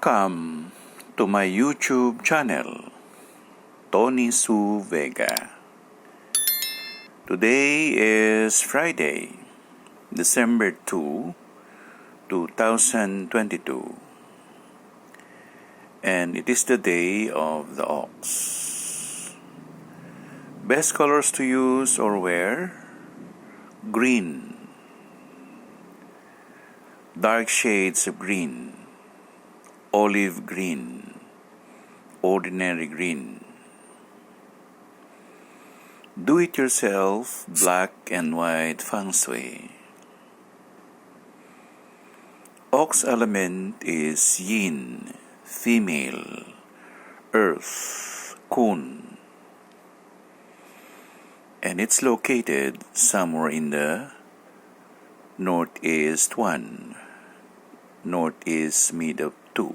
Welcome to my YouTube channel, Tony Suvega. Today is Friday, December 2, 2022, and it is the day of the ox. Best colors to use or wear: green, dark shades of green, olive green, ordinary green. Do-it-yourself black and white Feng Shui. Ox element is yin, female, earth, kun. And it's located somewhere in the northeast 1, northeast mid of 2.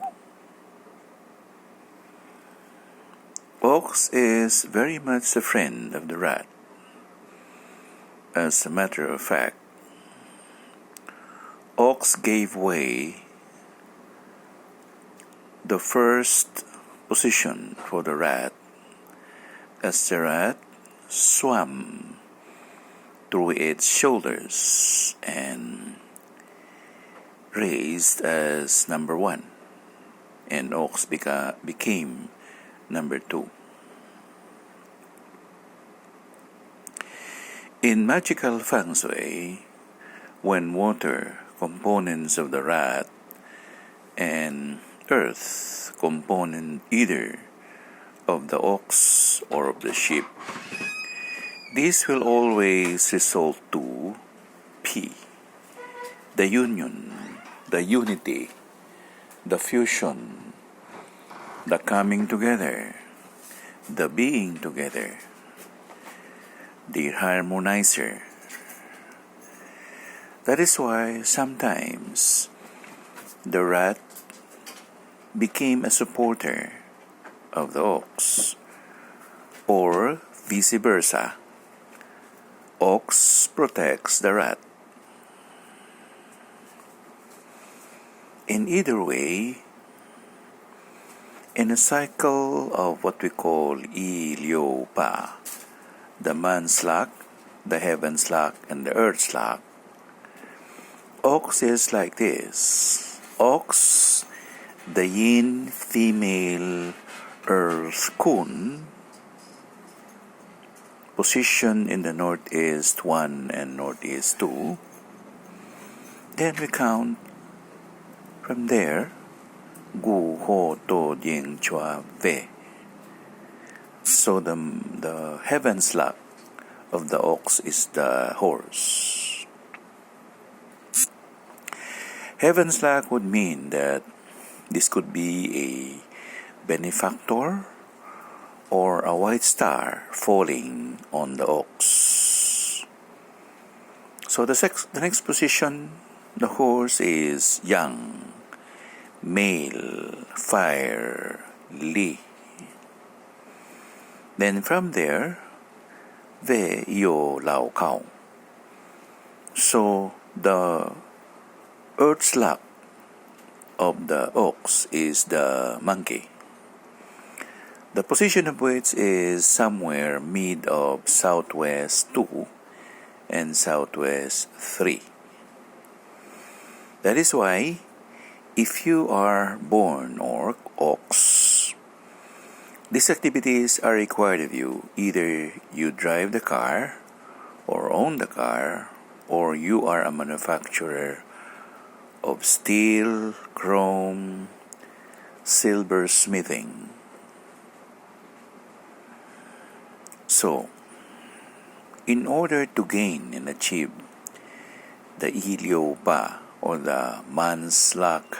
Ox is very much a friend of the rat. As a matter of fact, ox gave way the first position for the rat as the rat swam through its shoulders and raised as number 1, and ox became number 2. In magical Feng Shui, when water, components of the rat, and earth, component either of the ox or of the sheep, this will always result to P, the union, the unity, the fusion, the coming together, the being together, the harmonizer. That is why sometimes the rat became a supporter of the ox, or vice versa. Ox protects the rat. In either way, in a cycle of what we call Pa, the man's luck, the heaven's luck, and the earth's luck, ox is like this. Ox, the yin, female, earth, kun, position in the northeast 1 and northeast 2. Then we count from there, gu, ho, to, jing, chua, ve. So the heaven's luck of the ox is the horse. Heaven's luck would mean that this could be a benefactor or a white star falling on the ox. So the next position, the horse is yang, male, fire, li. Then from there, ve, yo, lao, kao. So the earth's luck of the ox is the monkey, the position of which is somewhere mid of southwest 2 and southwest 3. That is why if you are born or ox, these activities are required of you. Either you drive the car or own the car, or you are a manufacturer of steel, chrome, silver smithing. So, in order to gain and achieve the Pa, or the man's luck,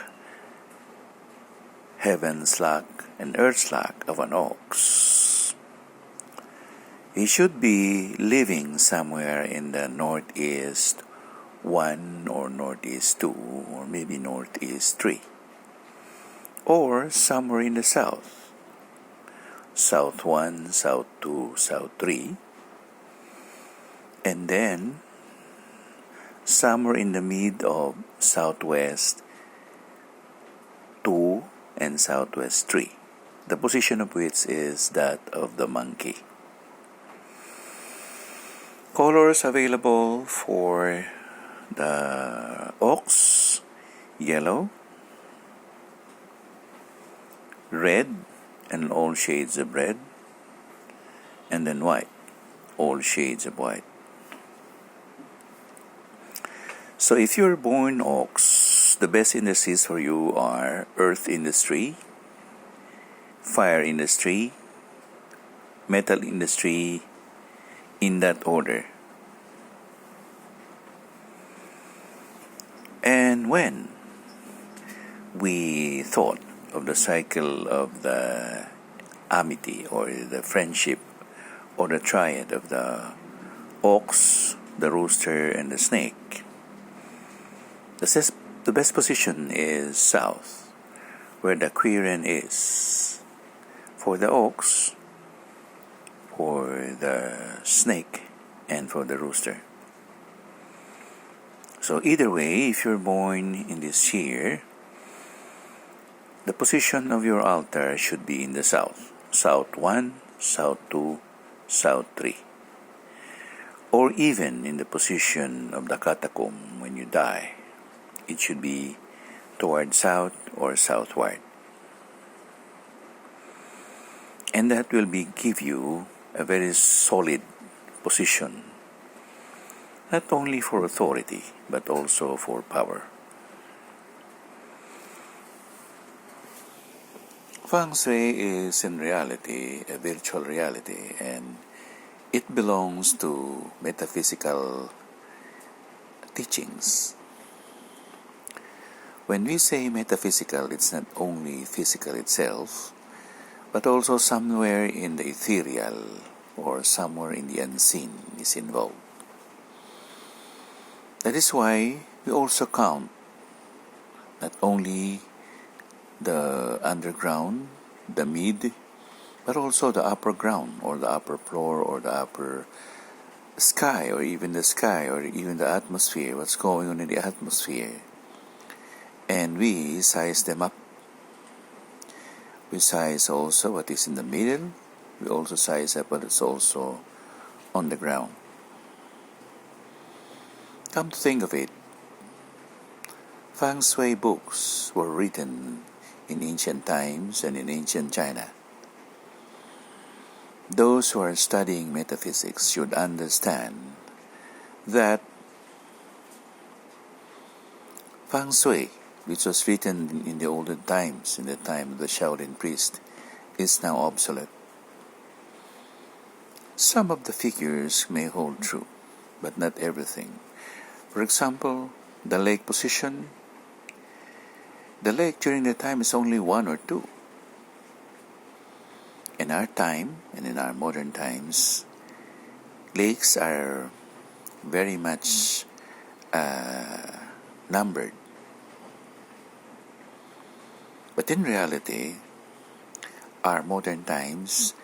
heaven's luck, and earth's luck of an ox, he should be living somewhere in the northeast 1 or northeast 2 or maybe northeast 3, or somewhere in the south, south 1, south 2, south 3, and then somewhere in the mid of southwest 2 and southwest tree, the position of which is that of the monkey. Colors available for the ox: yellow, red, and all shades of red, and then white, all shades of white. So if you're born ox, the best industries for you are earth industry, fire industry, metal industry, in that order. And when we thought of the cycle of the amity, or the friendship, or the triad of the ox, the rooster, and the snake, the best position is south, where the KUYA is, for the ox, for the snake, and for the rooster. So either way, if you're born in this year, the position of your altar should be in the south. South 1, South 2, South 3. Or even in the position of the catacomb when you die, it should be toward south or southward. And that will give you a very solid position, not only for authority, but also for power. Feng Shui is in reality a virtual reality, and it belongs to metaphysical teachings. When we say metaphysical, it's not only physical itself, but also somewhere in the ethereal or somewhere in the unseen is involved. That is why we also count not only the underground, the mid, but also the upper ground, or the upper floor, or the upper sky, or even the sky, or even the atmosphere, what's going on in the atmosphere. And we size them up. We size also what is in the middle. We also size up what is also on the ground. Come to think of it, Feng Shui books were written in ancient times and in ancient China. Those who are studying metaphysics should understand that Feng Shui, which was written in the olden times, in the time of the Shaolin priest, is now obsolete. Some of the figures may hold true, but not everything. For example, the lake position. The lake during the time is only 1 or 2. In our time, and in our modern times, lakes are very much numbered. But in reality, our modern times,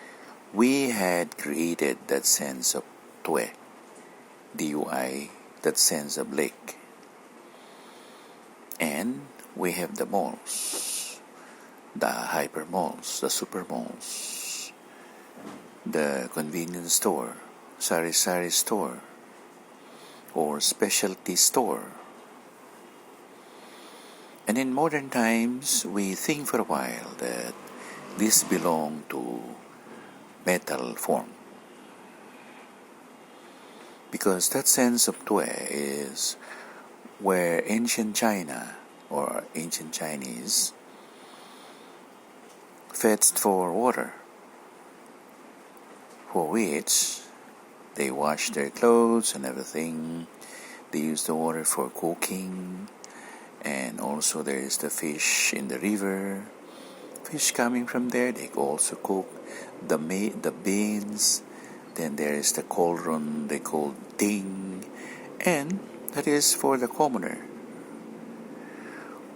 we had created that sense of Tue, DUI, that sense of lake. And we have the malls, the hyper malls, the super malls, the convenience store, sari-sari store, or specialty store. And in modern times, we think for a while that this belonged to metal form. Because that sense of Tue is where ancient China or ancient Chinese fetched for water, for which they washed their clothes and everything. They used the water for cooking, and also there is the fish in the river. Fish coming from there, they also cook the beans. Then there is the cauldron they call ding, and that is for the commoner.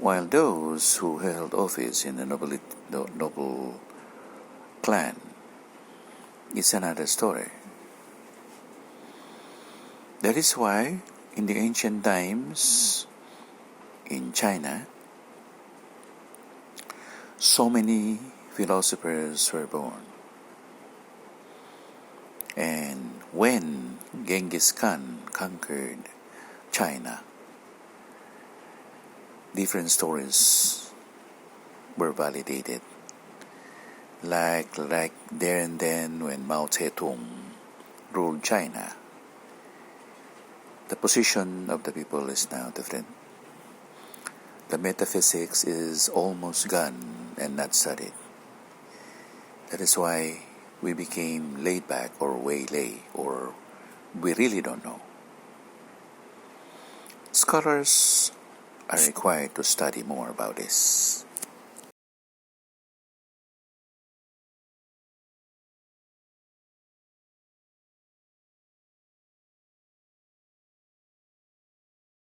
While those who held office in the noble clan, it's another story. That is why in the ancient times in China, So many philosophers were born. And when Genghis Khan conquered China, different stories were validated. Like there and then when Mao Zedong ruled China, the position of the people is now different. The metaphysics is almost gone and not studied. That is why we became laid back or waylay, or we really don't know. Scholars are required to study more about this.